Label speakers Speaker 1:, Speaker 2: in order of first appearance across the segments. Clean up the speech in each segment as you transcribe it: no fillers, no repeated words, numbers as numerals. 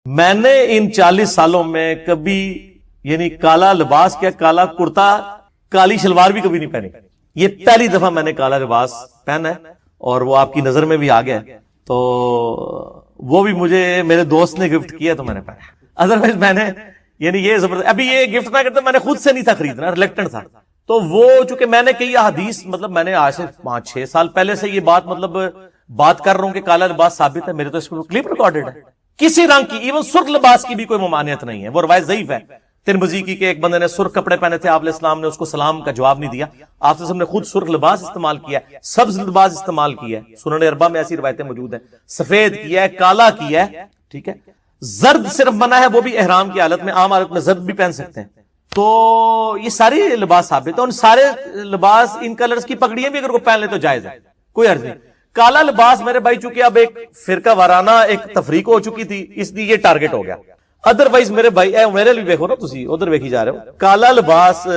Speaker 1: میں نے ان 40 سالوں میں کبھی یعنی کالا لباس کیا، کالا کرتا، کالی شلوار بھی کبھی نہیں پہنی. یہ پہلی دفعہ میں نے کالا لباس پہنا ہے اور وہ آپ کی نظر میں بھی آ گیا، تو وہ بھی مجھے میرے دوست نے گفٹ کیا تو میں نے پہنا. ادروائز میں نے یعنی یہ زبردست، ابھی یہ گفٹ نہ کرتا میں نے خود سے نہیں تھا خریدنا، ریلیکٹنٹ تھا. تو وہ چونکہ میں نے کئی حدیث مطلب میں نے آج سے 5-6 سال پہلے سے یہ بات مطلب بات کر رہا ہوں کہ کالا لباس ثابت ہے، میرے تو اس میں کلپ ریکارڈڈ ہے. کسی رنگ کی ایون سرخ لباس کی بھی کوئی ممانعت نہیں ہے، وہ روایت ضعیف ہے ترمذی کی کہ ایک بندے نے سرخ کپڑے پہنے تھے، آپ علیہ السلام نے اس کو سلام کا جواب نہیں دیا. آپ نے خود سرخ لباس استعمال کیا ہے، سبز لباس استعمال کیا ہے، سنن اربعہ میں ایسی روایتیں موجود ہیں، سفید کیا ہے، کالا کیا ہے، ٹھیک ہے. زرد صرف منع ہے، وہ بھی احرام کی حالت میں، عام حالت میں زرد بھی پہن سکتے ہیں. تو یہ ساری لباس ثابت ہے، ان سارے لباس ان کلرز کی پگڑیاں بھی اگر وہ پہن لے تو جائز ہے، کوئی عرض نہیں. کالا لباس میرے بھائی چونکہ اب ایک فرقہ وارانہ ایک تفریق ہو چکی تھی، اس لیے یہ ٹارگٹ ہو گیا. ادروائز میرے بھائی میرے لیے دیکھو نا، تسی ادھر ویکھی جا رہے ہو، کالا لباس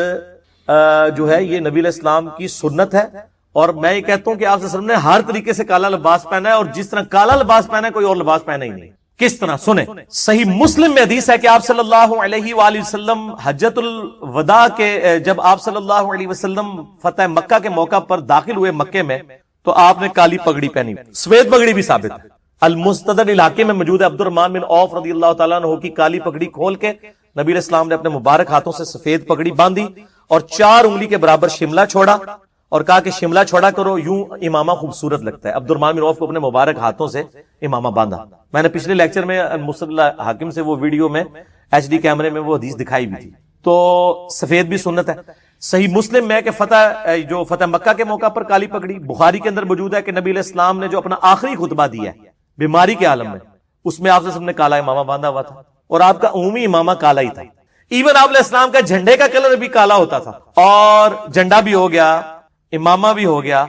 Speaker 1: جو ہے یہ نبی علیہ السلام کی سنت ہے، اور میں یہ کہتا ہوں کہ آپ صلی اللہ علیہ وسلم نے ہر طریقے سے کالا لباس پہنا ہے، اور جس طرح کالا لباس پہنا ہے کوئی اور لباس پہنا ہی نہیں. کس طرح سنیں، صحیح مسلم میں حدیث ہے کہ آپ صلی اللہ علیہ وآلہ وسلم حجۃ الوداع کے جب آپ صلی اللہ علیہ وسلم فتح مکہ کے موقع پر داخل ہوئے مکے میں تو آپ نے کالی پگڑی پہنی، سفید پگڑی بھی ثابت ہے. المستدرک علاقے میں موجود ہے عبد الرحمن بن عوف رضی اللہ تعالیٰ عنہ کی کالی پگڑی کھول کے نبی علیہ السلام نے اپنے مبارک ہاتھوں سے سفید پگڑی باندھی اور 4 انگلی کے برابر شملہ چھوڑا اور کہا کہ شملہ چھوڑا کرو، یوں امامہ خوبصورت لگتا ہے. عبد الرحمن بن عوف کو اپنے مبارک ہاتھوں سے امامہ باندھا. میں نے پچھلے لیکچر میں مصطفی حاکم سے وہ ویڈیو میں HD کیمرے میں وہ حدیث دکھائی بھی تھی. تو سفید بھی سنت ہے. صحیح مسلم میں کہ فتح مکہ کے موقع پر کالی پگڑی، بخاری کے اندر موجود ہے کہ نبی علیہ السلام نے جو اپنا آخری خطبہ دیا ہے بیماری کے عالم میں، اس میں آپ نے کالا امامہ باندھا ہوا تھا اور آپ کا عمومی امامہ کالا ہی تھا. ایون آپ علیہ السلام کا جھنڈے کا کلر بھی کالا ہوتا تھا، اور جھنڈا بھی ہو گیا، امامہ بھی ہو گیا.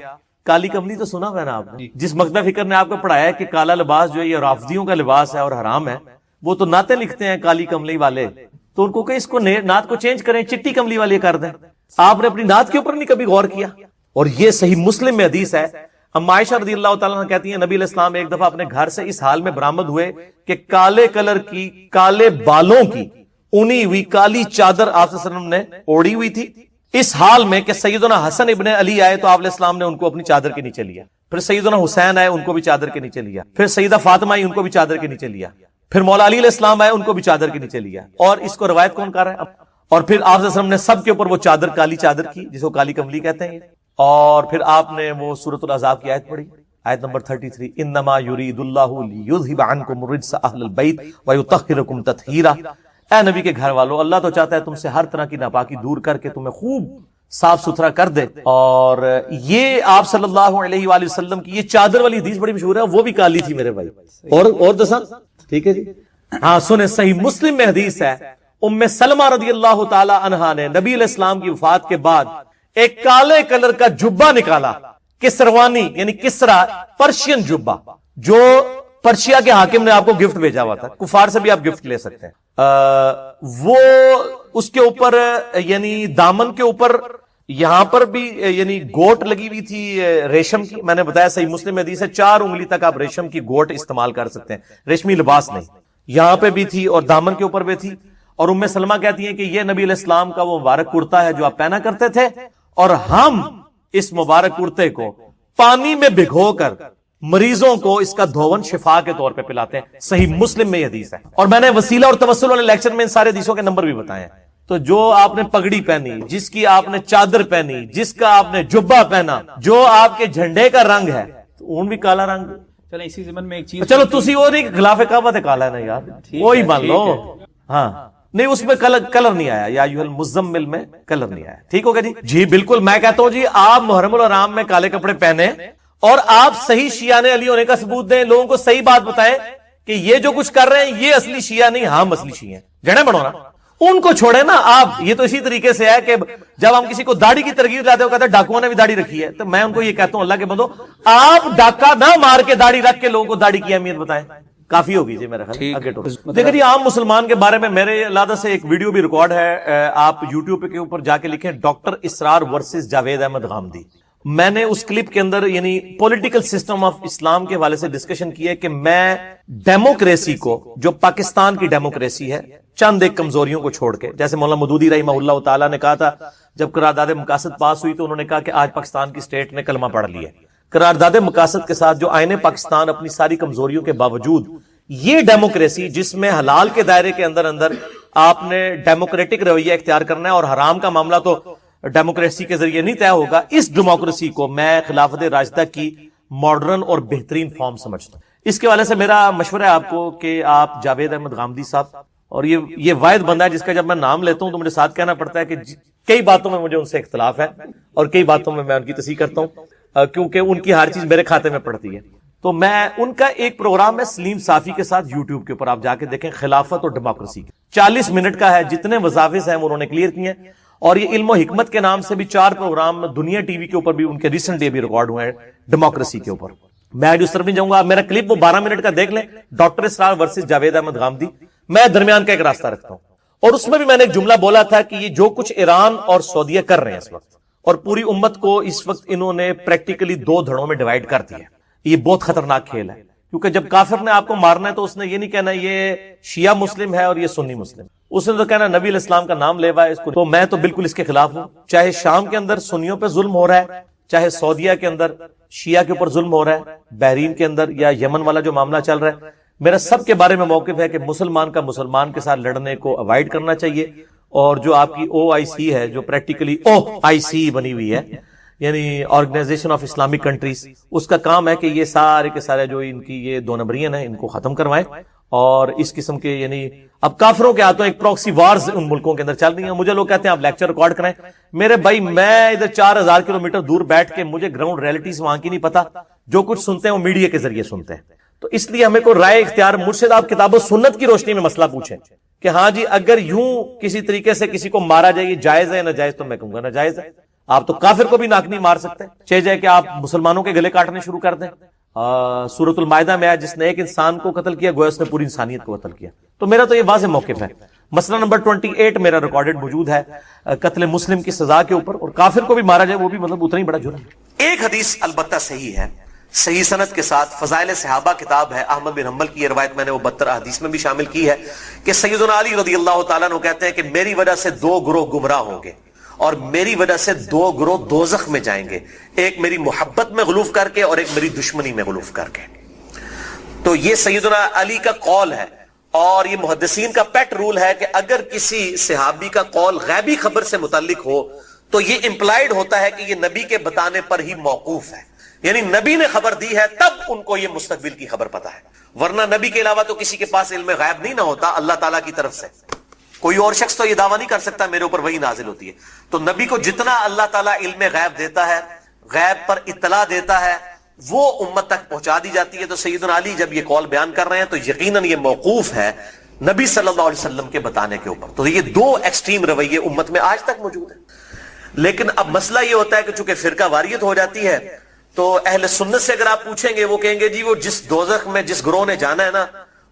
Speaker 1: کالی کملی تو سنا ہے نا آپ نے، جس مکتب فکر نے آپ کو پڑھایا ہے کہ کالا لباس جو ہے یہ رافضیوں کا لباس ہے اور حرام ہے، وہ تو نعتیں لکھتے ہیں کالی کملی والے، تو ان کو کہ اس کو نعت کو چینج کریں، چٹی کملی والے کر دیں. آپ نے اپنی نعت کے اوپر نہیں کبھی غور کیا. اور یہ صحیح مسلم میں حدیث ہے، اما عائشہ رضی اللہ تعالیٰ عنہ کہتی ہیں نبی علیہ السلام ایک دفعہ اپنے گھر سے اس حال میں برآمد ہوئے کہ کالے کلر کی، کالے بالوں کی اونی ہوئی کالی چادر آپ صلی اللہ علیہ وسلم نے اوڑی ہوئی تھی، اس حال میں کہ سیدنا حسن ابن علی آئے تو آپ علیہ السلام نے ان کو اپنی چادر کے نیچے لیا، پھر سیدنا حسین آئے ان کو بھی چادر کے نیچے لیا، پھر سیدہ فاطمہ آئی ان کو بھی چادر کے نیچے لیا، پھر مولا علی علیہ السلام آئے ان کو بھی چادر کے نیچے لیا. اور اس کو روایت کون کر رہا ہے؟ اور پھر آپ صلی اللہ علیہ وسلم نے سب کے اوپر وہ چادر، کالی چادر کی جس کو کالی کملی کہتے ہیں. اور پھر آپ نے وہ سورۃ الاحزاب کی آیت پڑھی، آیت نمبر 33، انما یرید اللہ لیذھب عنکم الرجس اہل البیت ویطہرکم تطہیرا. اے نبی کے گھر والو، اللہ تو چاہتا ہے تم سے ہر طرح کی ناپاکی دور کر کے تمہیں خوب صاف ستھرا کر دے. اور یہ آپ صلی اللہ علیہ وآلہ وسلم کی یہ چادر والی حدیث بڑی مشہور ہے، وہ بھی کالی تھی میرے بھائی. اور دسا ٹھیک ہے جی. ہاں سنیں، صحیح مسلم میں حدیث ہے، ام سلمہ رضی اللہ تعالی عنہا نے نبی علیہ السلام کی وفات کے بعد ایک کالے کلر کا جبہ نکالا، کسروانی یعنی کسرا پرشین جبہ، جو پرشیا کے حاکم نے آپ کو گفٹ بھیجا ہوا تھا، کفار سے بھی آپ گفٹ لے سکتے ہیں. وہ اس کے اوپر یعنی دامن کے اوپر یہاں پر بھی یعنی گوٹ لگی ہوئی تھی ریشم کی. میں نے بتایا صحیح مسلم حدیث ہے 4 انگلی تک آپ ریشم کی گوٹ استعمال کر سکتے ہیں، ریشمی لباس نہیں. یہاں پہ بھی تھی اور دامن کے اوپر بھی تھی. اور ام سلمہ کہتی ہیں کہ یہ نبی علیہ السلام کا وہ مبارک کرتا ہے جو آپ پہنا کرتے تھے، اور ہم اس مبارک کرتے کو پانی میں بھگو کر مریضوں کو اس کا دھون شفا کے طور پہ پلاتے ہیں. صحیح مسلم میں یہ حدیث ہے. اور میں نے وسیلہ اور توسل والے لیکچر میں ان سارے حدیثوں کے نمبر بھی بتائے ہیں. تو جو آپ نے پگڑی پہنی، جس کی آپ نے چادر پہنی، جس کا آپ نے جبہ پہنا، جو آپ کے جھنڈے کا رنگ ہے، تو اون بھی کالا رنگ.
Speaker 2: چلیں اسی ضمن میں ایک چیز،
Speaker 1: چلو تسی وہ نہیں خلاف کعبہ تے کالا ہے نا یار، وہی مان لو. ہاں نہیں، اس میں کلر نہیں آیا، یا ایھا المزمل میں کلر نہیں آیا. ٹھیک ہوگا جی. جی بالکل، میں کہتا ہوں جی آپ محرم الحرام میں کالے کپڑے پہنے اور آپ صحیح شیعہ علی ہونے کا ثبوت دیں، لوگوں کو صحیح بات بتائیں کہ یہ جو کچھ کر رہے ہیں یہ اصلی شیعہ نہیں، ہم اصلی شیعہ ہیں. جڑے بڑھو نا، ان کو چھوڑے نا آپ. یہ تو اسی طریقے سے ہے کہ جب ہم کسی کو داڑھی کی ترغیب لاتے ہو کہتے ہیں ڈاکوؤں نے بھی داڑھی رکھی ہے، تو میں ان کو یہ کہتا ہوں اللہ کے بندو آپ ڈاکہ نہ مار کے داڑھی رکھ کے لوگوں کو داڑھی کی اہمیت بتائیں. کافی ہوگی جی میرا خیال. دیکھیں جی عام مسلمان کے بارے میں میرے علیحدہ سے ایک ویڈیو بھی ریکارڈ ہے، آپ یوٹیوب کے اوپر جا کے لکھیں ڈاکٹر اسرار ورسز جاوید احمد غامدی. میں نے اس کلپ کے اندر یعنی پولیٹیکل سسٹم آف اسلام کے حوالے سے ڈسکشن کی ہے کہ میں ڈیموکریسی کو، جو پاکستان کی ڈیموکریسی ہے، چند ایک کمزوریوں کو چھوڑ کے، جیسے مولانا مودودی رحمہ اللہ تعالیٰ نے کہا تھا جب قرارداد مقاصد پاس ہوئی تو انہوں نے کہا کہ آج پاکستان کی سٹیٹ نے کلمہ پڑھ لیا. قرارداد مقاصد کے ساتھ جو آئین پاکستان اپنی ساری کمزوریوں کے باوجود یہ ڈیموکریسی جس میں حلال کے دائرے کے اندر اندر آپ نے ڈیموکریٹک رویہ اختیار کرنا ہے اور حرام کا معاملہ تو ڈیموکریسی کے ذریعے نہیں طے ہوگا، اس ڈیموکریسی کو میں خلافت راشدہ کی ماڈرن اور بہترین فارم سمجھتا ہوں. اس کے حوالے سے میرا مشورہ ہے آپ کو کہ آپ جاوید احمد غامدی صاحب، اور یہ واحد بندہ ہے جس کا جب میں نام لیتا ہوں تو مجھے ساتھ کہنا پڑتا ہے کہ کئی باتوں میں مجھے ان سے اختلاف ہے اور کئی باتوں میں ان کی تصحیح کرتا ہوں کیونکہ ان کی ہر چیز میرے کھاتے میں پڑتی ہے. تو میں ان کا ایک پروگرام ہے سلیم صافی کے ساتھ یوٹیوب کے اوپر، آپ جا کے دیکھیں، خلافت اور ڈیموکریسی، 40 منٹ کا ہے. جتنے وظائف ہیں وہ انہوں نے کلیئر کیے ہیں، اور یہ علم و حکمت کے نام سے بھی 4 پروگرام دنیا ٹی وی کے اوپر بھی ان کے ریسنٹلی بھی ریکارڈ ہوئے ہیں ڈیموکریسی کے اوپر. میں آج اس طرف نہیں جاؤں گا، میرا کلپ وہ 12 منٹ کا دیکھ لیں، ڈاکٹر اسرار ورسز جاوید احمد غامدی. میں درمیان کا ایک راستہ رکھتا ہوں، اور اس میں بھی میں نے ایک جملہ بولا تھا کہ یہ جو کچھ ایران اور سعودیہ کر رہے ہیں اس وقت، اور پوری امت کو اس وقت انہوں نے پریکٹیکلی 2 دھڑوں میں ڈیوائیڈ کر دیا. یہ بہت خطرناک کھیل ہے، کیونکہ جب کافر نے آپ کو مارنا ہے تو اس نے یہ نہیں کہنا یہ شیعہ مسلم ہے اور یہ سنی مسلم، اس نے تو کہنا نبی علیہ السلام کا نام لیوا ہے اس کو. تو میں تو بالکل اس کے خلاف ہوں، چاہے شام کے اندر سنیوں پہ ظلم ہو رہا ہے، چاہے سعودیہ کے اندر شیعہ کے اوپر ظلم ہو رہا ہے، بحرین کے اندر یا یمن والا جو معاملہ چل رہا ہے. میرا سب کے بارے میں موقف ہے کہ مسلمان کا مسلمان کے ساتھ لڑنے کو اوائڈ کرنا چاہیے. اور جو آپ کی OIC ہے، جو پریکٹیکلی OIC بنی ہوئی ہے، یعنی آرگنائزیشن آف اسلامک کنٹریز، اس کا کام ہے کہ یہ سارے کے سارے جو ان کی یہ 2 نمبریاں ہیں ان کو ختم کروائیں. اور اس قسم کے یعنی اب کافروں کے ہاتھوں ایک پروکسی وارز ان ملکوں کے اندر چل رہی ہیں. مجھے لوگ کہتے ہیں آپ لیکچر ریکارڈ کریں، میرے بھائی میں ادھر 4000 کلومیٹر دور بیٹھ کے مجھے گراؤنڈ ریئلٹیز وہاں کی نہیں پتا، جو کچھ سنتے ہیں وہ میڈیا کے ذریعے سنتے ہیں. تو اس لیے ہمیں کوئی رائے اختیار مرشد آپ کتاب و سنت کی روشنی میں مسئلہ پوچھیں کہ ہاں جی اگر یوں کسی طریقے سے کسی کو مارا جائے یہ جائز ہے یا ناجائز، تو میں کہوں گا ناجائز ہے. آپ تو کافر کو بھی ناک نہیں مار سکتے، چاہے جائے کہ آپ مسلمانوں کے گلے کاٹنے شروع کر دیں. سورۃ المائدہ میں ہے جس نے ایک انسان کو قتل کیا گویا اس نے پوری انسانیت کو قتل کیا. تو میرا تو یہ واضح موقف ہے. مسئلہ نمبر 28 میرا ریکارڈڈ موجود ہے قتل مسلم کی سزا کے اوپر، اور کافر کو بھی مارا جائے وہ بھی مطلب اتنا ہی بڑا جرم. ایک حدیث البتہ صحیح ہے، صحیح سند کے ساتھ، فضائل صحابہ کتاب ہے، احمد بن حنبل کی یہ روایت میں نے وہ 72 احادیث میں بھی شامل کی ہے کہ سیدنا علی رضی اللہ تعالیٰ عنہ کہتے ہیں کہ میری وجہ سے 2 گروہ گمراہ ہوں گے اور میری وجہ سے 2 گروہ دوزخ میں جائیں گے، ایک میری محبت میں غلوف کر کے اور ایک میری دشمنی میں غلوف کر کے. تو یہ سیدنا علی کا قول ہے، اور یہ محدثین کا پیٹ رول ہے کہ اگر کسی صحابی کا قول غیبی خبر سے متعلق ہو تو یہ امپلائیڈ ہوتا ہے کہ یہ نبی کے بتانے پر ہی موقوف ہے، یعنی نبی نے خبر دی ہے تب ان کو یہ مستقبل کی خبر پتا ہے، ورنہ نبی کے علاوہ تو کسی کے پاس علم غیب نہیں نہ ہوتا اللہ تعالیٰ کی طرف سے. کوئی اور شخص تو یہ دعویٰ نہیں کر سکتا میرے اوپر وہی نازل ہوتی ہے. تو نبی کو جتنا اللہ تعالیٰ علم غیب دیتا ہے، غیب پر اطلاع دیتا ہے، وہ امت تک پہنچا دی جاتی ہے. تو سیدنا علی جب یہ قول بیان کر رہے ہیں تو یقیناً یہ موقوف ہے نبی صلی اللہ علیہ وسلم کے بتانے کے اوپر. تو یہ 2 ایکسٹریم رویے امت میں آج تک موجود ہیں. لیکن اب مسئلہ یہ ہوتا ہے کہ چونکہ فرقہ واریت ہو جاتی ہے تو اہل سنت سے اگر آپ پوچھیں گے وہ کہیں گے جی وہ جس دوزخ میں جس گروہ نے جانا ہے نا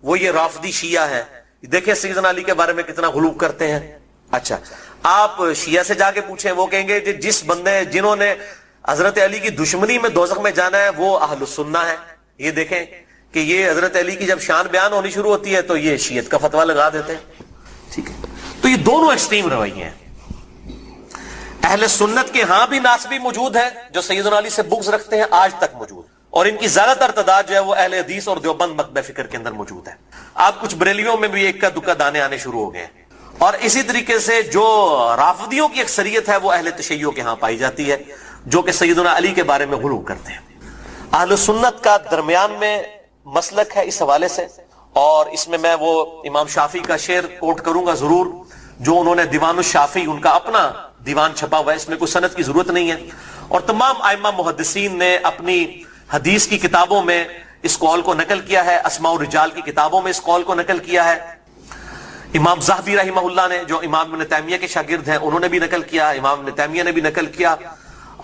Speaker 1: وہ یہ رافضی شیعہ ہے. دیکھیں سیدنا علی کے بارے میں کتنا غلو کرتے ہیں. اچھا آپ شیعہ سے جا کے پوچھیں وہ کہیں گے جس بندے جنہوں نے حضرت علی کی دشمنی میں دوزخ میں جانا ہے وہ اہل السنہ ہے. یہ دیکھیں کہ یہ حضرت علی کی جب شان بیان ہونی شروع ہوتی ہے تو یہ شیعت کا فتویٰ لگا دیتے ہیں. ٹھیک ہے، تو یہ دونوں ایکسٹریم رویے ہیں. اہل سنت کے ہاں بھی ناسبی موجود ہیں جو سیدنا علی سے بغض رکھتے ہیں، آج تک موجود، اور ان کی زیادہ تر تعداد جو ہے وہ اہل حدیث اور دیوبند مکتب فکر کے اندر موجود ہے. آپ کچھ بریلیوں میں بھی ایک کا دکا دانے آنے شروع ہو گئے ہیں. اور اسی طریقے سے جو رافضیوں کی اکثریت ہے وہ اہل تشیع کے ہاں پائی جاتی ہے جو کہ سیدنا علی کے بارے میں غلو کرتے ہیں. اہل سنت کا درمیان میں مسلک ہے اس حوالے سے، اور اس میں وہ امام شافعی کا شعر کوٹ کروں گا ضرور، جو انہوں نے دیوان الشافعی، ان کا اپنا دیوان چھپا ہوا ہے، اس میں کوئی سند کی ضرورت نہیں ہے. اور تمام ائمہ محدثین نے اپنی حدیث کی کتابوں میں اس قول کو نقل کیا ہے، اسماء الرجال کی کتابوں میں اس قول کو نقل کیا ہے. امام ذہبی رحمہ اللہ نے جو امام ابن تیمیہ کے شاگرد ہیں انہوں نے بھی نقل کیا، امام ابن تیمیہ نے بھی نقل کیا،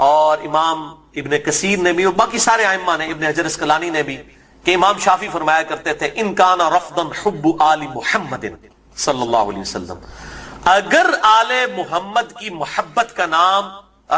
Speaker 1: اور امام ابن کثیر نے بھی، اور باقی سارے ائمہ نے، ابن حجر اسقلانی نے بھی، کہ امام شافعی فرمایا کرتے تھے ان کان رفضا حب آل محمد صلی اللہ علیہ وسلم، اگر آل محمد کی محبت کا نام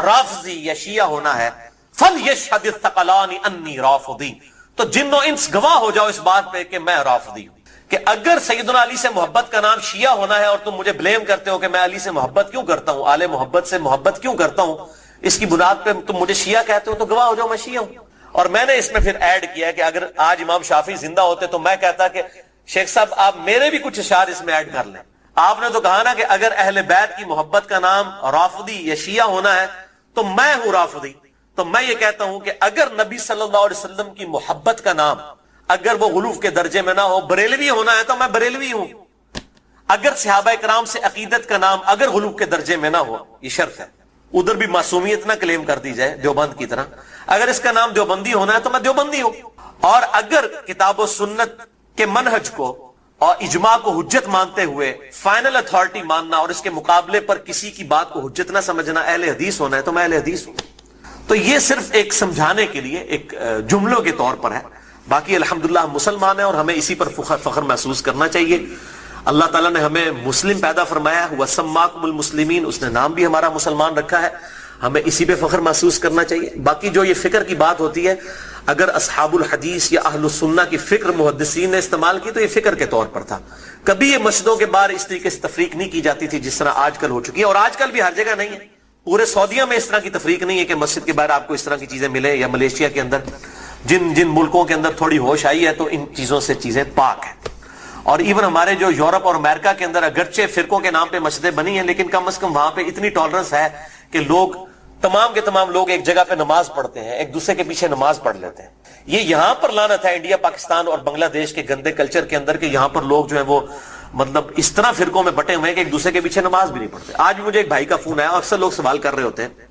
Speaker 1: رافضی یا شیعہ ہونا ہے فَلْيَشْهَدِ الثَّقَلَانِ أَنِّي رَافِضِی، تو جن و انس گواہ ہو جاؤ اس بات پہ کہ میں رافضی ہوں. کہ اگر سیدنا علی سے محبت کا نام شیعہ ہونا ہے اور تم مجھے بلیم کرتے ہو کہ میں علی سے محبت کیوں کرتا ہوں، آل محبت سے محبت کیوں کرتا ہوں، اس کی بنیاد پہ تم مجھے شیعہ کہتے ہو، تو گواہ ہو جاؤ میں شیعہ ہوں. اور میں نے اس میں پھر ایڈ کیا کہ اگر آج امام شافعی زندہ ہوتے تو میں کہتا کہ شیخ صاحب آپ میرے بھی کچھ اشعار اس میں ایڈ کر لیں. آپ نے تو کہا نا کہ اگر اہل بیت کی محبت کا نام رافضی یا شیعہ ہونا ہے تو میں ہوں رافضی. تو میں یہ کہتا ہوں کہ اگر نبی صلی اللہ علیہ وسلم کی محبت کا نام اگر وہ غلوف کے درجے میں نہ ہو، بریلوی ہونا ہے تو میں بریلوی ہوں. اگر صحابہ کرام سے عقیدت کا نام اگر غلوف کے درجے میں نہ ہو، یہ شرط ہے، ادھر بھی معصومیت نہ کلیم کر دی جائے دیوبند کی طرح، اگر اس کا نام دیوبندی ہونا ہے تو میں دیوبندی ہوں. اور اگر کتاب و سنت کے منہج کو اور اجماع کو حجت مانتے ہوئے فائنل اتھارٹی ماننا اور اس کے مقابلے پر کسی کی بات کو حجت نہ سمجھنا اہل حدیث ہونا ہے تو میں اہل حدیث ہوں. تو یہ صرف ایک سمجھانے کے لیے ایک جملوں کے طور پر ہے. باقی الحمدللہ ہم مسلمان ہیں اور ہمیں اسی پر فخر محسوس کرنا چاہیے. اللہ تعالیٰ نے ہمیں مسلم پیدا فرمایا، وَسَمَّاكُمُ الْمُسْلِمِينَ، اس نے نام بھی ہمارا مسلمان رکھا ہے، ہمیں اسی پہ فخر محسوس کرنا چاہیے. باقی جو یہ فکر کی بات ہوتی ہے، اگر اصحاب الحدیث یا اہل السنہ کی فکر محدثین نے استعمال کی تو یہ فکر کے طور پر تھا. کبھی یہ مسجدوں کے باہر اس طریقے سے تفریق نہیں کی جاتی تھی جس طرح آج کل ہو چکی ہے، اور آج کل بھی ہر جگہ نہیں ہے. پورے سعودیہ میں اس طرح کی تفریق نہیں ہے کہ مسجد کے باہر آپ کو اس طرح کی چیزیں ملیں، یا ملیشیا کے اندر جن ملکوں کے اندر تھوڑی ہوش آئی ہے تو ان چیزوں سے چیزیں پاک ہیں. اور ایون ہمارے جو یورپ اور امریکہ کے اندر اگرچہ فرقوں کے نام پہ مسجدیں بنی ہیں لیکن کم از کم وہاں پہ اتنی ٹالرنس ہے کہ لوگ تمام کے تمام لوگ ایک جگہ پہ نماز پڑھتے ہیں، ایک دوسرے کے پیچھے نماز پڑھ لیتے ہیں. یہ یہاں پر لعنت ہے انڈیا، پاکستان اور بنگلہ دیش کے گندے کلچر کے اندر کہ یہاں پر لوگ جو ہیں وہ مطلب اس طرح فرقوں میں بٹے ہوئے ہیں کہ ایک دوسرے کے پیچھے نماز بھی نہیں پڑھتے. آج بھی مجھے ایک بھائی کا فون آیا، اکثر لوگ سوال کر رہے ہوتے ہیں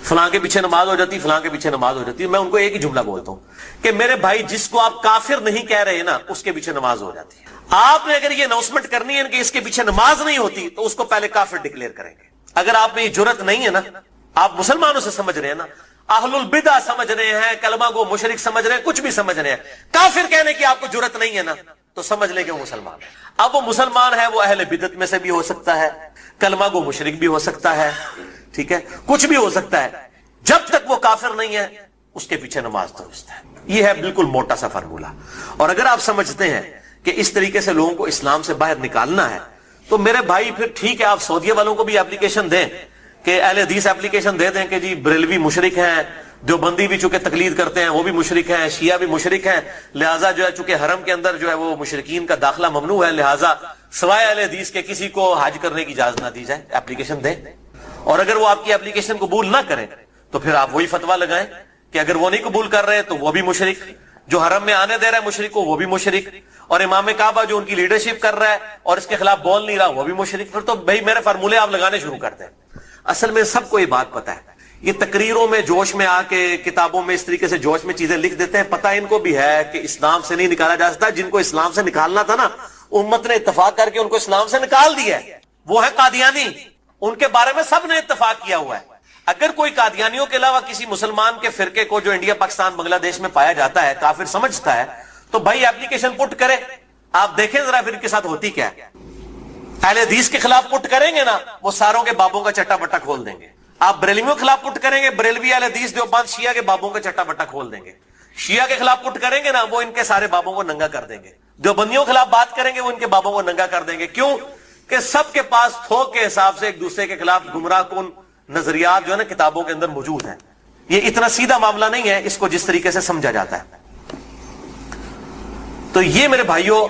Speaker 1: فلاں کے پیچھے نماز ہو جاتی، فلاں کے پیچھے نماز ہو جاتی. میں ان کو ایک ہی جملہ بولتا ہوں کہ میرے بھائی جس کو آپ کافر نہیں کہہ رہے نا اس کے پیچھے نماز ہو جاتی ہے. آپ نے اگر یہ اناؤنسمنٹ کرنی ہے کہ اس کے پیچھے نماز نہیں ہوتی تو اس کو پہلے کافر ڈکلیئر کریں گے. اگر آپ میں یہ جرت نہیں ہے نا، آپ مسلمانوں سے سمجھ رہے ہیں نا، اہل البدع سمجھ رہے ہیں، کلمہ کو مشرک سمجھ رہے ہیں، کچھ بھی سمجھ رہے ہیں، کافر کہنے کی آپ کو جرت نہیں ہے نا، تو سمجھ لیں کہ وہ مسلمان ہے. اب وہ مسلمان ہے، وہ اہل بدعت میں سے بھی ہو سکتا ہے، کلمہ کو مشرک بھی ہو سکتا ہے، ٹھیک ہے، کچھ بھی ہو سکتا ہے، جب تک وہ کافر نہیں ہے اس کے پیچھے نماز درست ہے. یہ ہے بالکل موٹا سا فارمولہ. اور اگر آپ سمجھتے ہیں کہ اس طریقے سے لوگوں کو اسلام سے باہر نکالنا ہے تو میرے بھائی پھر ٹھیک ہے، آپ سعودیہ والوں کو بھی اپلیکیشن دیں کہ اہل حدیث اپلیکیشن دے دیں کہ جی بریلوی مشرک ہیں، دیوبندی بھی چونکہ تقلید کرتے ہیں وہ بھی مشرک ہیں، شیعہ بھی مشرک ہیں، لہٰذا جو ہے چونکہ حرم کے اندر جو ہے وہ مشرکین کا داخلہ ممنوع ہے، لہٰذا سوائے اہل حدیث کے کسی کو حج کرنے کی اجازت نہ دی جائے. اپلیکیشن دیں. اور اگر وہ آپ کی اپلیکیشن قبول نہ کریں تو پھر آپ وہی فتویٰ لگائیں کہ اگر وہ نہیں قبول کر رہے تو وہ بھی مشرک، جو حرم میں آنے دے رہا ہے مشرک کو وہ بھی مشرک، اور امام کعبہ جو ان کی لیڈرشپ کر رہا ہے اور اس کے خلاف بول نہیں رہا وہ بھی مشرک. پھر تو بھائی میرے فارمولے آپ لگانے شروع کرتے ہیں. اصل میں سب کو یہ بات پتا ہے، یہ تقریروں میں جوش میں آ کے کتابوں میں اس طریقے سے جوش میں چیزیں لکھ دیتے ہیں. پتہ ان کو بھی ہے کہ اسلام سے نہیں نکالا جا سکتا. جن کو اسلام سے نکالنا تھا نا، امت نے اتفاق کر کے ان کو اسلام سے نکال دیا ہے. وہ ہے قادیانی، ان کے بارے میں سب نے اتفاق کیا ہوا ہے. اگر کوئی قادیانیوں کے علاوہ کسی مسلمان کے فرقے کو جو انڈیا پاکستان بنگلہ دیش میں پایا جاتا ہے کافر سمجھتا ہے تو بھائی اپلیکیشن پٹ کرے. آپ دیکھیں ذرا پھر ان کے ساتھ ہوتی کیا ہے. اہل حدیث کے خلاف پٹ کریں گے نا، وہ ساروں کے بابوں کا چٹا بٹا کھول دیں گے. آپ بریلویوں کے خلاف پٹ کریں گے، بریلوی اہل حدیث دیوبند شیعہ کے بابوں کا چٹا بٹا کھول دیں گے. شیعہ کے خلاف پٹ کریں گے نا، وہ ان کے سارے بابوں کو ننگا کر دیں گے. دیوبندیوں کے خلاف بات کریں گے، وہ ان کے بابوں کو ننگا کر دیں گے. کیوں کہ سب کے پاس تھوک کے حساب سے ایک دوسرے کے خلاف گمراہ کن نظریات جو ہے نا کتابوں کے اندر موجود ہیں. یہ اتنا سیدھا معاملہ نہیں ہے اس کو جس طریقے سے سمجھا جاتا ہے. تو یہ میرے بھائیوں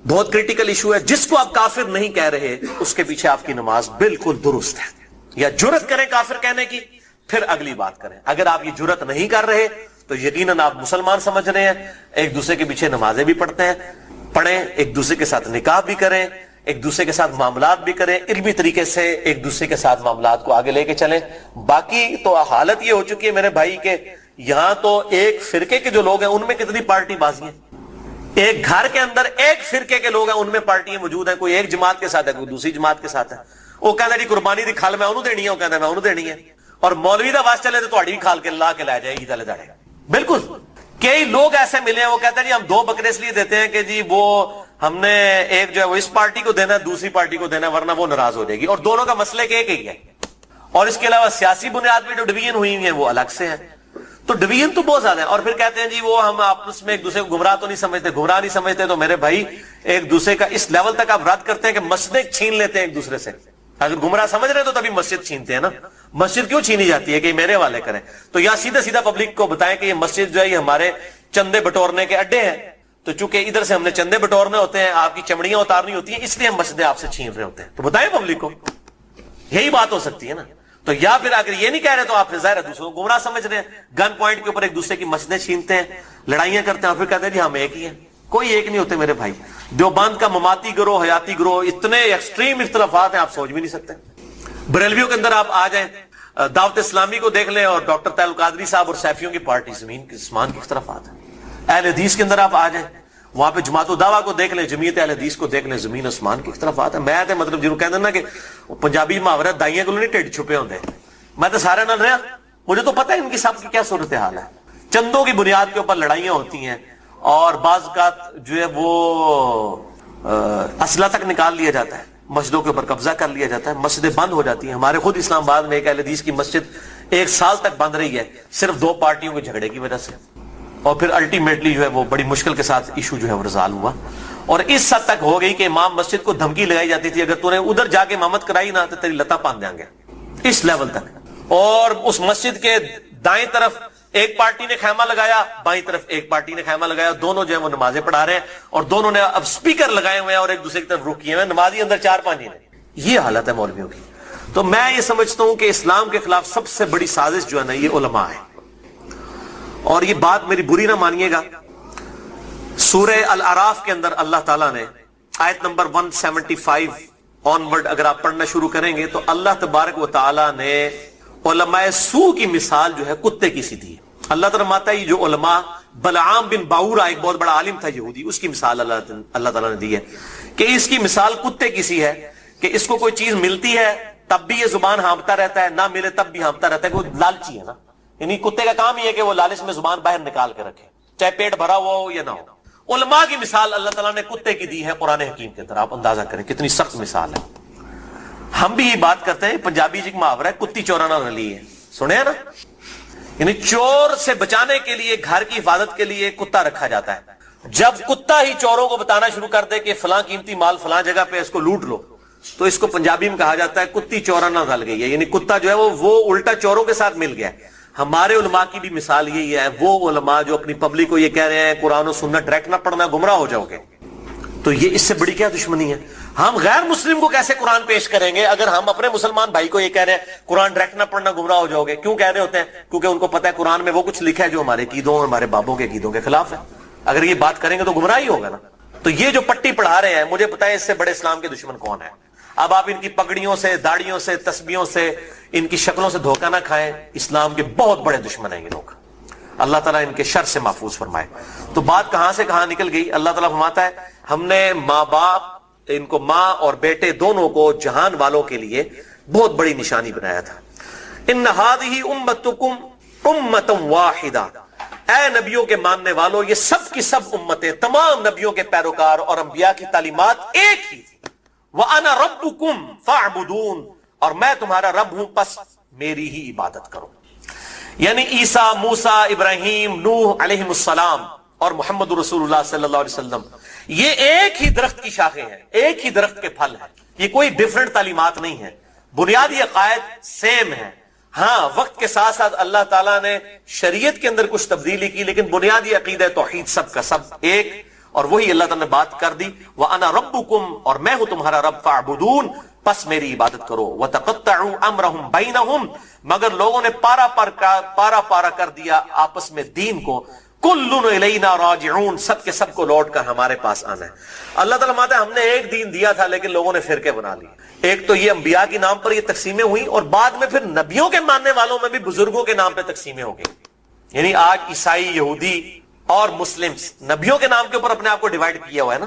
Speaker 1: بہت کریٹیکل ایشو ہے. جس کو آپ کافر نہیں کہہ رہے اس کے پیچھے آپ کی نماز بالکل درست ہے. یا جرت کریں کافر کہنے کی پھر اگلی بات کریں. اگر آپ یہ جرت نہیں کر رہے تو یقیناً آپ مسلمان سمجھ رہے ہیں. ایک دوسرے کے پیچھے نمازیں بھی پڑھتے ہیں، پڑھیں، ایک دوسرے کے ساتھ نکاح بھی کریں، ایک دوسرے کے ساتھ معاملات بھی کریں، علمی طریقے سے ایک دوسرے کے ساتھ معاملات کو آگے لے کے چلیں. باقی تو حالت یہ ہو چکی ہے میرے بھائی کہ یہاں تو ایک فرقے کے جو لوگ ہیں ان میں کتنی پارٹی بازی ہیں. ایک گھر کے اندر ایک فرقے کے لوگ ہیں ان میں پارٹیاں موجود ہیں. کوئی ایک جماعت کے ساتھ ہے، کوئی دوسری جماعت کے ساتھ ہے. وہ کہتا جی قربانی دی کھال میں انہوں دینی ہے، وہ کہتا میں انہوں دینی ہے. اور مولوی دا واسطہ چلے تو تہاڈی بھی کھال کے لا کے لے جائے عید والے داڑے. بالکل کئی لوگ ایسے ملے ہیں وہ کہتے ہیں جی ہم 2 بکرے اس لیے دیتے ہیں کہ جی وہ ہم نے ایک جو ہے وہ اس پارٹی کو دینا ہے، دوسری پارٹی کو دینا ہے، ورنہ وہ ناراض ہو جائے گی. اور دونوں کا مسئلہ ایک ہی ہے. اور اس کے علاوہ سیاسی بنیاد پہ جو ڈویژن ہوئی ہیں وہ الگ سے ہیں. تو ڈویژن تو بہت زیادہ ہے. اور پھر کہتے ہیں جی وہ ہم آپس میں ایک دوسرے کو گمراہ تو نہیں سمجھتے. گمراہ نہیں سمجھتے تو میرے بھائی ایک دوسرے کا اس لیول تک آپ رد کرتے ہیں کہ مسجدیں چھین لیتے ہیں ایک دوسرے سے. اگر گمراہ سمجھ رہے ہیں تو تبھی مسجد چھینتے ہیں نا. مسجد کیوں چھینی جاتی ہے کہ میرے والے کریں؟ تو یا سیدھا سیدھا پبلک کو بتائیں کہ یہ مسجد جو ہے یہ ہمارے چندے بٹورنے کے اڈے ہیں. تو چونکہ ادھر سے ہم نے چندے بٹورنے ہوتے ہیں, آپ کی چمڑیاں اتارنی ہوتی ہیں, اس لیے ہم مسجدیں آپ سے چھین رہے ہوتے ہیں. تو بتائیں پبلک کو, یہی بات ہو سکتی ہے نا. تو یا پھر اگر یہ نہیں کہہ رہے تو آپ ظاہر ہے دوسروں کو گمراہ سمجھ رہے ہیں. گن پوائنٹ کے اوپر ایک دوسرے کی مسجدیں چھینتے ہیں, لڑائیاں کرتے ہیں, اور پھر کہتے ہیں جی ہم ایک ہی ہیں. کوئی ایک نہیں ہوتے میرے بھائی. دیوبند کا مماتی گروہ, حیاتی گروہ, اتنے ایکسٹریم اختلافات ہیں آپ سوچ بھی نہیں سکتے. بریلویوں کے اندر آپ آ جائیں, دعوت اسلامی کو دیکھ لیں, اور ڈاکٹر طاہر القادری صاحب اور سیفیوں کی پارٹی, زمین کے آسمان کے اختلافات ہیں. اہل حدیث کے اندر آپ آ جائیں, وہاں پہ جماعت الدعوہ کو دیکھ لیں, جمعیت اہل حدیث کو دیکھ لیں, زمین آسمان کے اختلافات ہیں. میں تو مطلب جنہوں کہتے ہیں نا کہ پنجابی محاورہ دائیاں کو نہیں ٹھڈ چھپے ہوتے, میں تو سارے نہ رہا, مجھے تو پتہ ہے ان کی سب کی کیا صورتحال ہے. چندوں کی بنیاد کے اوپر لڑائیاں ہوتی ہیں, اور بعض اوقات جو ہے وہ اسلحہ تک نکال لیا جاتا ہے, مسجدوں کے اوپر قبضہ کر لیا جاتا ہے, مسجدیں بند ہو جاتی ہیں. ہمارے خود اسلام آباد میں ایک اہل حدیث کی مسجد 1 سال تک بند رہی ہے, صرف 2 پارٹیوں کے جھگڑے کی وجہ سے. اور پھر الٹیمیٹلی جو ہے وہ بڑی مشکل کے ساتھ ایشو جو ہے وہ ریزالو ہوا, اور اس حد تک ہو گئی کہ امام مسجد کو دھمکی لگائی جاتی تھی, اگر تو نے ادھر جا کے امامت کرائی نہ تو تیری لتا پان دیں گے, اس لیول تک. اور اس مسجد کے دائیں طرف ایک پارٹی نے خیمہ لگایا, بائیں طرف ایک پارٹی نے خیمہ لگایا, دونوں جو ہے وہ نمازیں پڑھا رہے ہیں, اور دونوں نے اب سپیکر لگائے ہوئے ہیں اور ایک دوسرے کی طرف رخ کیے ہوئے, نمازی اندر 4-5 ہیں. یہ حالت ہے مولویوں کی. تو میں یہ سمجھتا ہوں کہ اسلام کے خلاف سب سے بڑی سازش جو ہے نا یہ علماء ہے. اور یہ بات میری بری نہ مانیے گا, سورہ الاعراف کے اندر اللہ تعالیٰ نے آیت نمبر 175 آنورڈ اگر آپ پڑھنا شروع کریں گے تو اللہ تبارک و تعالیٰ نے علماء سو کی مثال جو ہے کتے کی سی دی ہے. اللہ تعالیٰ ماتا ہے جو علماء, بلعام بن باورا ایک بہت بڑا عالم تھا یہودی, اس کی مثال اللہ تعالیٰ نے دی ہے کہ اس کی مثال کتے کی سی ہے کہ اس کو کوئی چیز ملتی ہے تب بھی یہ زبان ہانپتا رہتا ہے, نہ ملے تب بھی ہانپتا رہتا ہے, کہ وہ لالچی ہے نا. یعنی کتے کا کام یہ ہے کہ وہ لالچ میں زبان باہر نکال کے رکھے, چاہے پیٹ بھرا ہوا ہو یا نہ ہو. علماء کی مثال اللہ تعالیٰ نے کتے کی دی ہے قرآن حکیم کے اندر. آپ اندازہ کریں کتنی سخت مثال ہے. ہم بھی یہ بات کرتے ہیں, پنجابی جی محاورہ ہے کتی چورانا رلی ہے, سنے ہیں نا. یعنی چور سے بچانے کے لیے, گھر کی حفاظت کے لیے کتا رکھا جاتا ہے. جب کتا ہی چوروں کو بتانا شروع کر دے کہ فلاں قیمتی مال فلاں جگہ پہ اس کو لوٹ لو, تو اس کو پنجابی میں کہا جاتا ہے کتی چورانا رل گئی ہے. یعنی کتا جو ہے وہ الٹا چوروں کے ساتھ مل گیا ہے. ہمارے علماء کی بھی مثال یہی ہے, وہ علماء جو اپنی پبلک کو یہ کہہ رہے ہیں قرآن و سنت ڈائریکٹ نہ پڑھنا گمراہ ہو جاؤ گے. تو یہ اس سے بڑی کیا دشمنی ہے؟ ہم غیر مسلم کو کیسے قرآن پیش کریں گے اگر ہم اپنے مسلمان بھائی کو یہ کہہ رہے ہیں قرآن ڈائریکٹ نہ پڑھنا گمراہ ہو جاؤ گے؟ کیوں کہہ رہے ہوتے ہیں؟ کیونکہ ان کو پتہ ہے قرآن میں وہ کچھ لکھا ہے جو ہمارے عقیدوں اور ہمارے بابوں کے عقیدوں کے خلاف ہے. اگر یہ بات کریں گے تو گمراہ ہی ہوگا نا. تو یہ جو پٹی پڑھا رہے ہیں, مجھے بتائیں اس سے بڑے اسلام کے دشمن کون ہے؟ اب آپ ان کی پگڑیوں سے, داڑیوں سے, تسبیحوں سے, ان کی شکلوں سے دھوکہ نہ کھائیں. اسلام کے بہت بڑے دشمن ہیں یہ لوگ, اللہ تعالیٰ ان کے شر سے محفوظ فرمائے. تو بات کہاں سے کہاں نکل گئی. اللہ تعالیٰ فرماتا ہے ہم نے ماں باپ, ان کو ماں اور بیٹے دونوں کو جہان والوں کے لیے بہت بڑی نشانی بنایا تھا. ان ھذہ امتکم امۃ واحدہ, اے نبیوں کے ماننے والوں یہ سب کی سب امتیں, تمام نبیوں کے پیروکار اور انبیاء کی تعلیمات ایک ہی تھی. وَأَنَا رَبُّكُمْ فَاعْبُدُونَ, اور میں تمہارا رب ہوں پس میری ہی عبادت کرو. یعنی عیسیٰ, موسیٰ, ابراہیم, نوح علیہ السلام اور محمد رسول اللہ صلی اللہ علیہ وسلم یہ ایک ہی درخت کی شاخیں ہیں, ایک ہی درخت کے پھل ہیں. یہ کوئی ڈیفرنٹ تعلیمات نہیں ہے, بنیادی عقائد سیم ہیں. ہاں وقت کے ساتھ ساتھ اللہ تعالیٰ نے شریعت کے اندر کچھ تبدیلی کی, لیکن بنیادی عقیدہ توحید سب کا سب ایک, اور وہی اللہ تعالیٰ نے بات کر دی. وَأَنَا رَبُّكُمْ, اور میں ہوں تمہارا رب, فَاعْبُدُونَ, پس میری عبادت کرو. وَتَقَطَّعُوا أَمْرَهُمْ بَيْنَهُمْ, مگر لوگوں نے پارا پارا کر دیا آپس میں دین کو. كُلٌّ إِلَيْنَا رَاجِعُونَ, سب کے سب کو لوٹ کر ہمارے پاس آنا ہے. اللہ تعالیٰ ماتا ہے ہم نے ایک دین دیا تھا لیکن لوگوں نے فرقے بنا لی. ایک تو یہ انبیاء کے نام پر یہ تقسیمیں ہوئی, اور بعد میں پھر نبیوں کے ماننے والوں میں بھی بزرگوں کے نام پہ تقسیمیں ہو گئی. یعنی آج عیسائی, یہودی اور مسلم نبیوں کے نام کے اوپر اپنے آپ کو ڈیوائیڈ کیا ہوا ہے نا,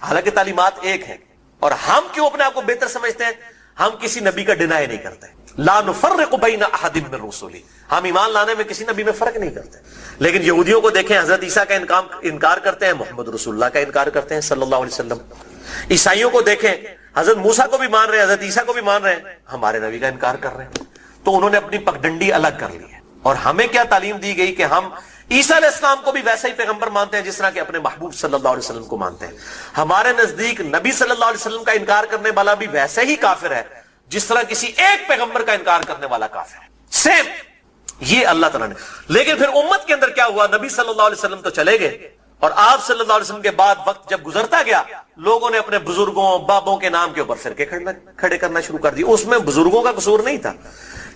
Speaker 1: حالانکہ تعلیمات ایک ہے. اور ہم کیوں اپنے آپ کو بہتر سمجھتے ہیں؟ ہم کسی نبی کا ڈینائی نہیں کرتے. لا نفرق بین احد من رسلی, ہم ایمان لانے میں کسی نبی میں فرق نہیں کرتے. لیکن یہودیوں کو دیکھیں, حضرت عیسیٰ کا انکار کرتے ہیں, محمد رسول اللہ کا انکار کرتے ہیں صلی اللہ علیہ وسلم. عیسائیوں کو دیکھیں, حضرت موسیٰ کو بھی مان رہے ہیں, حضرت عیسیٰ کو بھی مان رہے ہیں, ہمارے نبی کا انکار کر رہے ہیں. تو انہوں نے اپنی پگڈنڈی الگ کر لی ہے. اور ہمیں کیا تعلیم دی گئی کہ ہم عیسیٰ علیہ السلام کو بھی ویسا ہی پیغمبر مانتے ہیں جس طرح کہ اپنے محبوب صلی اللہ علیہ وسلم کو مانتے ہیں. ہمارے نزدیک نبی صلی اللہ علیہ وسلم کا انکار کرنے والا بھی ویسے ہی کافر ہے جس طرح کسی ایک پیغمبر کا انکار کرنے والا کافر ہے. سیم یہ اللہ تعالیٰ نے. لیکن پھر امت کے اندر کیا ہوا؟ نبی صلی اللہ علیہ وسلم تو چلے گئے اور آپ صلی اللہ علیہ وسلم کے بعد وقت جب گزرتا گیا لوگوں نے اپنے بزرگوں بابوں کے نام کے اوپر فرقے کھڑے کرنا شروع کر دی. اس میں بزرگوں کا قصور نہیں تھا.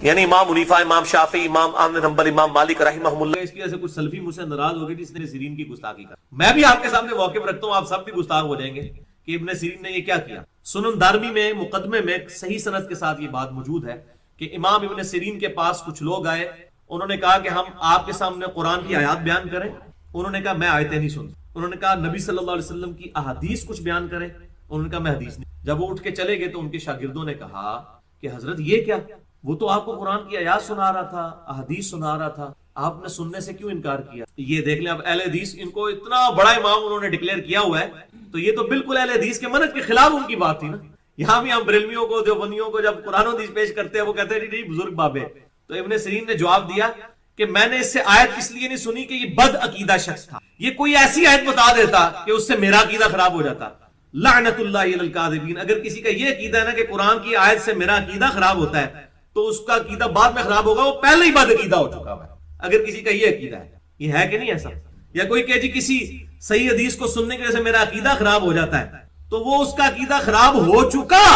Speaker 1: یعنی امام حنیفہ، امام شافعی، امام احمد بن حنبل، امام مالک رحمہ اللہ. اس کی وجہ سے کچھ سلفی مجھ سے ناراض ہو گئے جس نے سیرین کی گستاخی کی. میں بھی آپ کے سامنے واقف رکھتا ہوں، آپ سب بھی گستاخ ہو جائیں گے کہ ابن سیرین نے یہ کیا کیا. سنن دارمی میں مقدمے میں صحیح سند کے ساتھ یہ بات موجود ہے کہ امام ابن سیرین کے پاس کچھ لوگ آئے، انہوں نے کہا کہ ہم آپ کے سامنے قرآن کی آیات بیان کریں. انہوں نے کہا میں آیتیں نہیں سنتا. انہوں نے کہا نبی صلی اللہ علیہ وسلم کی احادیث کچھ بیان کریں. انہوں نے کہا میں حدیث نہیں. جب وہ اٹھ کے چلے گئے تو ان کے شاگردوں نے کہا کہ حضرت یہ کیا، وہ تو آپ کو قرآن کی آیات سنا رہا تھا، احادیث سنا رہا تھا، آپ نے سننے سے کیوں انکار کیا؟ یہ دیکھ لیں اب اہل حدیث، ان کو اتنا بڑا امام انہوں نے ڈکلیئر کیا ہوا ہے تو یہ تو بالکل اہل حدیث کے منہج کے خلاف ان کی بات تھی نا. یہاں بھی ہم بریلویوں کو، دیوبندیوں کو جب قرآن و حدیث پیش کرتے ہیں وہ کہتے ہیں نہیں بزرگ بابے. تو ابن سیرین نے جواب دیا کہ میں نے اس سے آیت اس لیے نہیں سنی کہ یہ بد عقیدہ شخص تھا. یہ کوئی ایسی آیت بتا دیتا کہ اس سے میرا عقیدہ خراب ہو جاتا. لعنت اللہ علی الکاذبین. اگر کسی کا یہ عقیدہ ہے نا کہ قرآن کی آیت سے میرا عقیدہ خراب ہوتا ہے تو اس کا عقیدہ بعد میں خراب ہوگا، وہ پہلے ہی بد عقیدہ ہو چکا ہے. اگر کسی کا یہ عقیدہ ہے، یہ ہے کہ نہیں ایسا؟ یا کوئی کہ جی کسی صحیح حدیث کو سننے کی وجہ سے میرا عقیدہ خراب ہو جاتا ہے تو وہ اس کا عقیدہ خراب ہو چکا،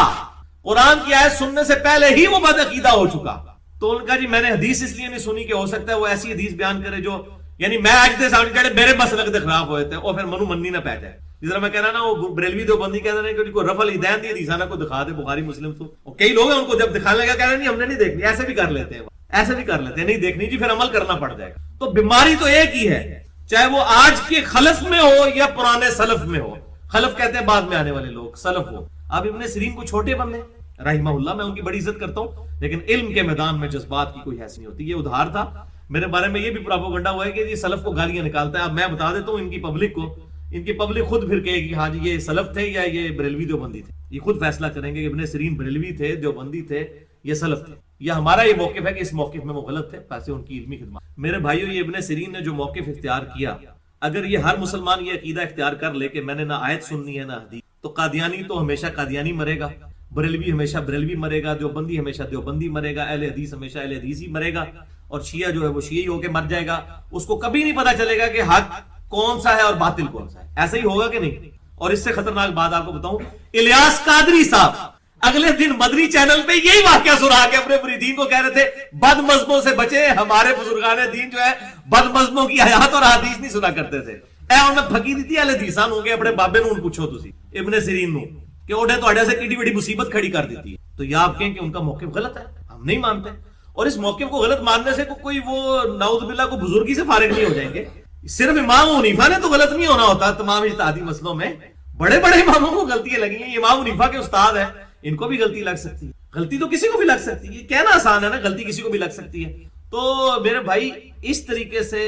Speaker 1: قرآن کی آیت سننے سے پہلے ہی وہ بد عقیدہ ہو چکا. تو ان کا جی میں نے حدیث اس لیے نہیں سنی کہ ہو سکتا ہے وہ ایسی حدیث بیان کرے جو یعنی میں آج دے سامنے کہتے میرے بس لگتے خراب ہوئے تھے اور پھر منو منی نہ پہ جائے. جس طرح میں کہہ رہا نا وہ بریلوی دیوبندی کہتے ہیں کہ رفع الایدین دی حدیث کو دکھا دے بخاری مسلم تو، اور کئی لوگ ہیں ان کو جب دکھانے لگا کہہ رہے نہیں ہم نے نہیں دیکھنی. ایسے بھی کر لیتے ہیں، ایسے بھی کر لیتے ہیں، نہیں دیکھنی جی پھر عمل کرنا پڑ جائے گا. تو بیماری تو ایک ہی ہے، چاہے وہ آج کے خلف میں ہو یا پرانے سلف میں ہو. خلف کہتے ہیں بعد میں آنے والے لوگ، سلف ہو. اب ابن سیرین کو چھوٹے بندے رحمہ اللہ، میں ان کی بڑی عزت کرتا ہوں لیکن علم کے میدان میں جذبات کی کوئی حیثیت نہیں ہوتی. یہ ادھار تھا. میرے بارے میں یہ بھی پراپوگنڈا ہوا ہے کہ یہ سلف کو گالیاں نکالتا ہے. اب میں بتا دیتا ہوں ان کی پبلک کو، ان کی پبلک خود پھر کہے گی ہاں جی یہ سلف تھے یا یہ بریلوی دیوبندی تھے. یہ خود فیصلہ کریں گے کہ ابن سیرین بریلوی تھے، دیوبندی تھے یا سلف تھے. یہ ہمارا یہ موقف ہے کہ اس موقف میں وہ غلط تھے، پیسے ان کی علمی خدمات. میرے بھائیو یہ ابن سیرین نے جو موقف اختیار کیا، اگر یہ ہر مسلمان یہ عقیدہ اختیار کر لے کہ میں نے نہ آیت سننی ہے نہ حدیث، تو قادیانی تو ہمیشہ قادیانی مرے گا، بریلوی ہمیشہ بریلوی مرے گا، دیوبندی ہمیشہ دیوبندی مرے گا، اہل حدیث ہمیشہ اہل حدیث ہی مرے گا، اور شیعہ جو ہے وہ شیعی ہو کے مر جائے گا. اس کو کبھی نہیں پتا چلے گا کہ حق کون سا ہے اور باطل کون سا ہے. ایسا ہی ہوگا کہ نہیں؟ اور اس سے خطرناک بات آپ کو بتاؤں، الیاس قادری صاحب اگلے دن مدنی چینل پہ یہی واقعہ سنا کے اپنے مریدین کو کہہ رہے تھے بد مذہبوں سے بچے. ہمارے بزرگان دین جو ہے بد مذہبوں کی آیات اور حدیث نہیں سنا کرتے تھے. انہیں پھکی دی تھی اہل حدیثاں ہوں گے اپنے بابے نوں پوچھو تسی ابن سیرین نوں کہ اوڈے تواڈے سے کیڑی بڑی مصیبت کھڑی کر دیتی ہے. تو یہ آپ کہیں کہ ان کا موقف غلط ہے، ہم نہیں مانتے. اور اس موقف کو غلط ماننے سے کوئی وہ نعوذ باللہ کو بزرگی سے فارغ نہیں ہو جائیں گے. صرف امام حنیفہ نے تو غلط نہیں ہونا ہوتا. تمام اجتہادی مسئلوں میں بڑے بڑے اماموں کو غلطیاں لگی ہیں. امام حنیفہ کے استاد ہیں، ان کو بھی غلطی لگ سکتی ہے. غلطی تو کسی کو بھی لگ سکتی ہے، کہنا آسان ہے نا، غلطی کسی کو بھی لگ سکتی ہے. تو میرے بھائی اس طریقے سے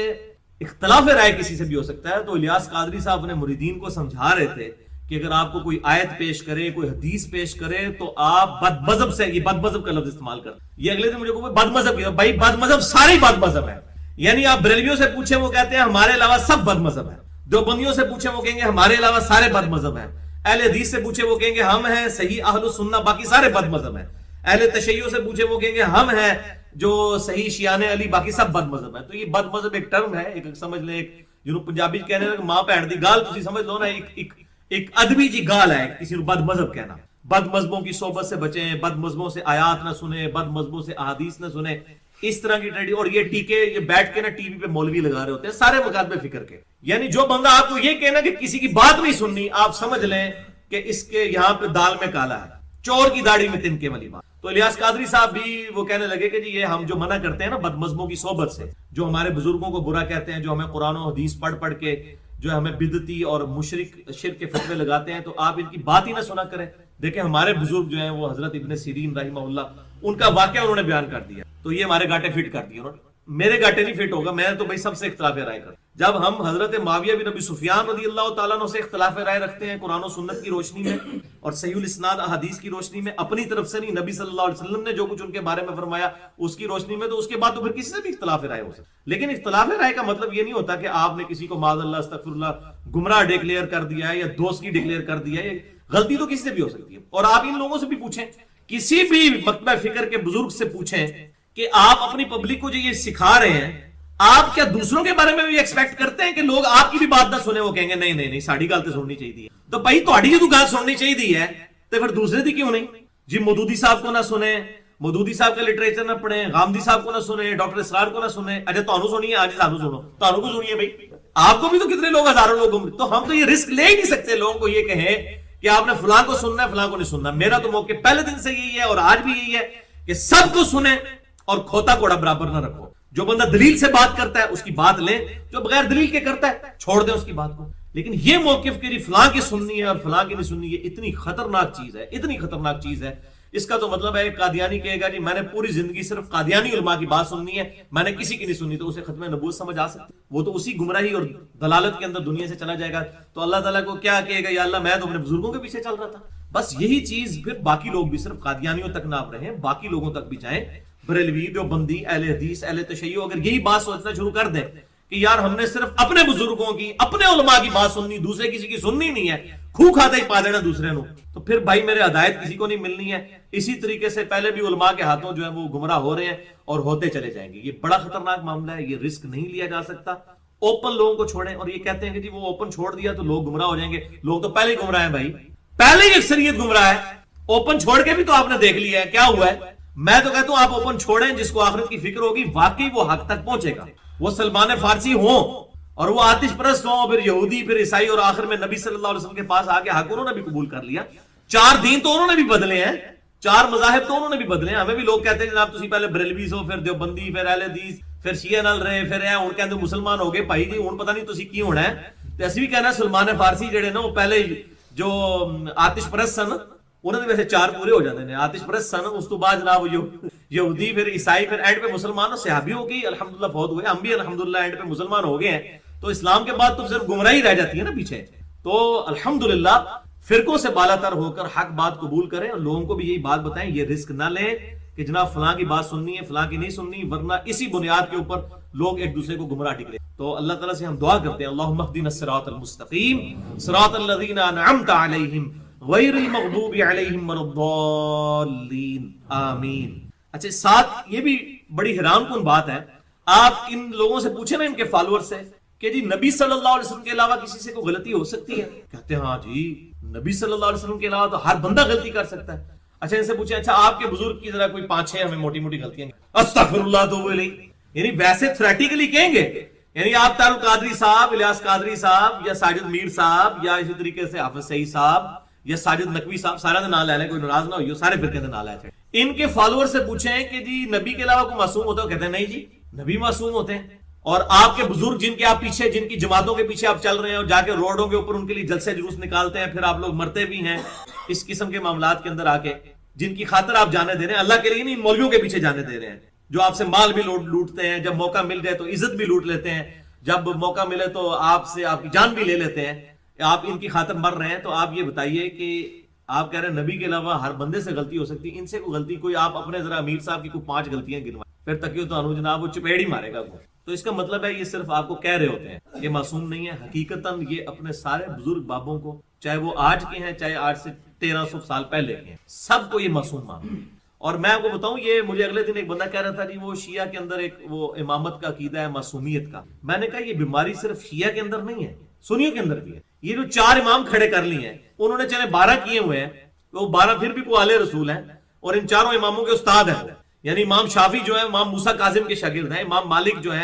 Speaker 1: اختلاف رائے کسی سے بھی ہو سکتا ہے. تو الیاس قادری صاحب اپنے مریدین کو سمجھا رہے تھے کہ اگر آپ کو کوئی آیت پیش کرے، کوئی حدیث پیش کرے تو آپ بد مذہب سے، یہ بد مذہب کا لفظ استعمال کر. یہ اگلے دن مجھے کوئی بد مذہب کیا، بھائی بد مذہب سارے بد مذہب ہے. یعنی آپ بریلویوں سے پوچھیں وہ کہتے ہیں ہمارے علاوہ سب بد مذہب ہیں. دیوبندیوں سے پوچھیں وہ کہیں گے ہمارے علاوہ سارے بد مذہب ہیں. اہل حدیث سے پوچھیں وہ کہیں گے ہم ہیں صحیح اہل السنہ، باقی سارے بد مذہب ہیں. اہل تشیع سے پوچھیں وہ کہیں گے ہم ہیں جو صحیح شیعان علی، باقی سب بد مذہب ہیں. تو یہ بد مذہب ایک ٹرم ہے، ایک سمجھ لیں، ایک جنوب پنجابی کہنے لگے ماں بہن دی گال، تسی سمجھ لو نا، ایک ادبی جی گال ہے کسی کو بد مذہب کہنا. بد مذہبوں کی صحبت سے بچیں، بد مذہبوں سے آیات نہ سنیں، بد مذہبوں سے احادیث نہ سنیں، اس طرح کی ٹریڈی. اور یہ ٹیکے یہ بیٹھ کے نا ٹی وی پہ مولوی لگا رہے ہوتے ہیں سارے مکاتبے فکر کے. یعنی جو بندہ آپ کو یہ کہنا کہ کسی کی بات نہیں سننی، آپ سمجھ لیں کہ اس کے یہاں پہ دال میں کالا ہے، چور کی داڑھی میں تنکے والی بات. تو الیاس قادری صاحب بھی وہ کہنے لگے کہ جی یہ ہم جو منع کرتے ہیں نا بد مذہبوں کی صحبت سے، جو ہمارے بزرگوں کو برا کہتے ہیں، جو ہمیں قرآن و حدیث پڑھ پڑھ کے جو ہمیں بدعتی اور مشرک شرک کے فتوے لگاتے ہیں، تو آپ ان کی بات ہی نہ سنا کریں. دیکھیں ہمارے بزرگ جو ہیں وہ حضرت ابن سیرین رحمہ اللہ، ان کا واقعہ انہوں نے بیان کر دیا، تو یہ ہمارے گاٹے فٹ کر دیے انہوں نے. میرے گاٹے نہیں فٹ ہوگا، میں تو بھائی سب سے اختلاف رائے کرتا ہوں۔ جب ہم حضرت معاویہ بن ابی سفیان رضی اللہ تعالیٰ عنہ سے اختلاف رائے رکھتے ہیں قرآن و سنت کی روشنی میں اور صحیح الاسناد احادیث کی روشنی میں، اپنی طرف سے نہیں، نبی صلی اللہ علیہ وسلم نے جو کچھ ان کے بارے میں فرمایا اس کی روشنی میں، تو اس کے بعد تو پھر کسی سے بھی اختلاف رائے ہو سکتا ہے۔ لیکن اختلاف رائے کا مطلب یہ نہیں ہوتا کہ آپ نے کسی کو معاذ اللہ استغفر اللہ گمراہ ڈکلیئر کر دیا ہے یا دوست کی ڈکلیئر کر دیا ہے۔ غلطی تو کسی سے بھی ہو سکتی ہے، اور آپ ان لوگوں سے بھی پوچھیں، کسی بھی مکتبہ فکر کے بزرگ سے پوچھیں کہ آپ اپنی پبلک کو جو یہ سکھا رہے ہیں، آپ کیا دوسروں کے بارے میں بھی ایکسپیکٹ کرتے ہیں کہ لوگ آپ کی بھی بات نہ سنیں؟ وہ کہیں گے نہیں نہیں نہیں، ساڑھی گل تو سننی چاہیے۔ تو بھائی تہاڈی جو گل سننی چاہیے ہے تو پھر دوسرے دی کیوں نہیں؟ جی مودودی صاحب کو نہ سنیں، مودودی صاحب کا لٹریچر نہ پڑھیں، غامدی صاحب کو نہ سنیں، ڈاکٹر اسرار کو نہ سنیں، اچھا تانوں سنیے، آج سانوں سنو، تانوں کو سنیے بھائی، آپ کو بھی تو کتنے لوگ، ہزاروں لوگ، تو ہم تو یہ رسک لے ہی نہیں سکتے لوگوں کو یہ کہیں کہ آپ نے فلاں کو سننا ہے فلاں کو نہیں سننا۔ میرا تو موقع پہلے دن سے یہی ہے اور آج بھی یہی ہے کہ سب کو سنیں اور کھوتا کوڑا برابر نہ رکھو۔ جو بندہ دلیل سے بات کرتا ہے اس کی بات لیں، جو بغیر دلیل کے کرتا ہے چھوڑ دیں اس کی بات کو۔ لیکن یہ موقف کہ فلاں کی سننی ہے اور فلاں کی نہیں سننی ہے، اتنی خطرناک چیز ہے، اتنی خطرناک چیز ہے۔ اس کا تو مطلب ہے قادیانی کہے گا جی میں نے پوری زندگی صرف قادیانی علماء کی بات سننی ہے، میں نے کسی کی نہیں سننی، تو اسے ختم نبوت سمجھ آ سکتی؟ وہ تو اسی گمراہی اور دلالت کے اندر دنیا سے چلا جائے گا۔ تو اللہ تعالیٰ کو کیا کہے گا، یا اللہ میں تو اپنے بزرگوں کے پیچھے چل رہا تھا۔ بس یہی چیز پھر باقی لوگ بھی صرف قادیانیوں تک نہ رہیں، باقی لوگوں تک بھی جائیں، بریلوی، دیوبندی، اہل حدیث، اہل تشیع، اگر یہی بات سوچنا شروع کر دیں کہ یار ہم نے صرف اپنے بزرگوں کی، اپنے علماء کی بات سننی، دوسرے کسی کی سننی نہیں ہے، کھو کھاتے ہی پا دینا دوسرے نو، تو پھر بھائی میرے ہدایت کسی کو نہیں ملنی ہے۔ اسی طریقے سے پہلے بھی علماء کے ہاتھوں جو ہے وہ گمراہ ہو رہے ہیں اور ہوتے چلے جائیں گے۔ یہ بڑا خطرناک معاملہ ہے، یہ رسک نہیں لیا جا سکتا۔ اوپن لوگوں کو چھوڑیں، اور یہ کہتے ہیں کہ جی وہ اوپن چھوڑ دیا تو لوگ گمراہ ہو جائیں گے، لوگ تو پہلے ہی گمراہ ہیں بھائی، پہلے ہی اکثریت گمراہ ہے۔ اوپن چھوڑ کے بھی تو آپ نے دیکھ لیا ہے کیا ہوا ہے۔ میں تو کہتا ہوں آپ اوپن چھوڑیں، جس کو آخرت کی فکر ہوگی واقعی وہ حق تک پہنچے گا، وہ سلمان فارسی ہوں اور وہ آتش پرست ہوں، پھر یہودی، پھر عیسائی، اور آخر میں نبی صلی اللہ علیہ وسلم کے پاس آ کے حق انہوں نے بھی قبول کر لیا۔ 4 دین تو انہوں نے بھی بدلے ہیں، 4 مذاہب تو انہوں نے بھی بدلے ہیں۔ ہمیں بھی لوگ کہتے ہیں جناب تسی پہلے بریلوی ہو، پھر دیوبندی، پھر اہل حدیث، پھر شیعہ نال رہے، پھر ہن کہندے مسلمان ہو گئے بھائی جی، ہن پتہ نہیں تسی کی ہونا ہے۔ تے اسی بھی کہنا سلمان فارسی جڑے نا وہ پہلے جو آتش پرست سن، انہوں نے ویسے 4 پورے ہو جاتے ہیں، آتش پرست سن، اس تو بعد جناب یہودی، پھر عیسائی، پھر اینڈ پہ مسلمان، صحابی ہو گئی الحمدللہ فوت ہوئے، ہم بھی الحمدللہ اینڈ پہ مسلمان ہو گئے ہیں۔ تو اسلام کے بعد تو صرف گمراہی رہ جاتی ہے نا پیچھے۔ تو الحمدللہ فرقوں سے بالا تر ہو کر حق بات قبول کریں اور لوگوں کو بھی یہی بات بتائیں، یہ رسک نہ لیں کہ جناب فلاں کی بات سننی ہے فلاں کی نہیں سننی، ورنہ اسی بنیاد کے اوپر لوگ ایک دوسرے کو گمراہ ٹکرے۔ تو اللہ تعالیٰ سے ہم دعا کرتے ہیں، اللہم اہدنا الصراط المستقیم صراط الذین انعمت علیہم غیر المغضوب علیہم ولا الضالین، آمین۔ اچھا ساتھ یہ بھی بڑی حیران کن بات ہے، آپ ان لوگوں سے پوچھیں نا، ان کے فالوور سے، کہ جی نبی صلی اللہ علیہ وسلم کے علاوہ کسی سے کوئی غلطی ہو سکتی ہے؟ کہتے ہیں ہاں جی نبی صلی اللہ علیہ وسلم کے علاوہ تو ہر بندہ غلطی کر سکتا ہے۔ اچھا ان سے پوچھیں اچھا آپ کے بزرگ کی ذرا کوئی 5-6 ہمیں موٹی موٹی غلطیاں، استغفر اللہ تو وہ یعنی ویسے تھریٹیکلی کہیں گے، یعنی آپ طارق قادری صاحب، الیاس قادری صاحب، یا ساجد میر صاحب، یا اسی طریقے سے حافظ سعید صاحب، یا ساجد نقوی صاحب، سارا دے نام لے لیں، کوئی ناراض نہ ہوئیو، سارے فرقے دے نام لے چھڑیں۔ ان کے فالوور سے پوچھیں کہ جی نبی کے علاوہ کوئی معصوم ہوتا ہے؟ کہتے ہیں نہیں جی نبی معصوم ہوتے ہیں۔ اور آپ کے بزرگ جن کے آپ پیچھے، جن کی جماعتوں کے پیچھے آپ چل رہے ہیں اور جا کے روڈوں کے اوپر ان کے لیے جلسے جلوس نکالتے ہیں، پھر آپ لوگ مرتے بھی ہیں اس قسم کے معاملات کے اندر آ کے، جن کی خاطر آپ جانے دے رہے ہیں، اللہ کے لیے نہیں، مولویوں کے پیچھے جانے دے رہے ہیں، جو آپ سے مال بھی لوٹتے ہیں، جب موقع مل جائے تو عزت بھی لوٹ لیتے ہیں، جب موقع ملے تو آپ سے آپ کی جان بھی لے لیتے ہیں، آپ ان کی خاطر مر رہے ہیں۔ تو آپ یہ بتائیے کہ آپ کہہ رہے ہیں نبی کے علاوہ ہر بندے سے غلطی ہو سکتی ہے، ان سے کوئی غلطی، کوئی آپ اپنے ذرا امیر صاحب کی کوئی 5 غلطیاں گنوائیں، پھر تکیو تو انو جناب وہ چپیڑ ہی مارے گا وہ۔ تو اس کا مطلب ہے یہ صرف آپ کو کہہ رہے ہوتے ہیں، یہ معصوم نہیں ہے۔ حقیقتاً یہ اپنے سارے بزرگ بابوں کو، چاہے وہ آج کے ہیں چاہے آج سے 1300 سال پہلے کے ہیں، سب کو یہ معصوم مانتے ہیں۔ اور میں آپ کو بتاؤں، یہ مجھے اگلے دن ایک بندہ کہہ رہا تھا جی وہ شیعہ کے اندر ایک وہ امامت کا عقیدہ ہے معصومیت کا۔ میں نے کہا یہ بیماری صرف شیعہ کے اندر نہیں ہے، سنیوں کے اندر بھی ہے۔ یہ جو 4 امام کھڑے کر لیے ہیں، انہوں نے چلے 12 کیے ہوئے ہیں، وہ 12 پھر بھی کوئی آلے رسول ہیں، اور ان 4 اماموں کے استاد ہیں، یعنی امام شافعی جو ہے امام موسیٰ کاظم کے شاگرد ہیں، امام مالک جو ہے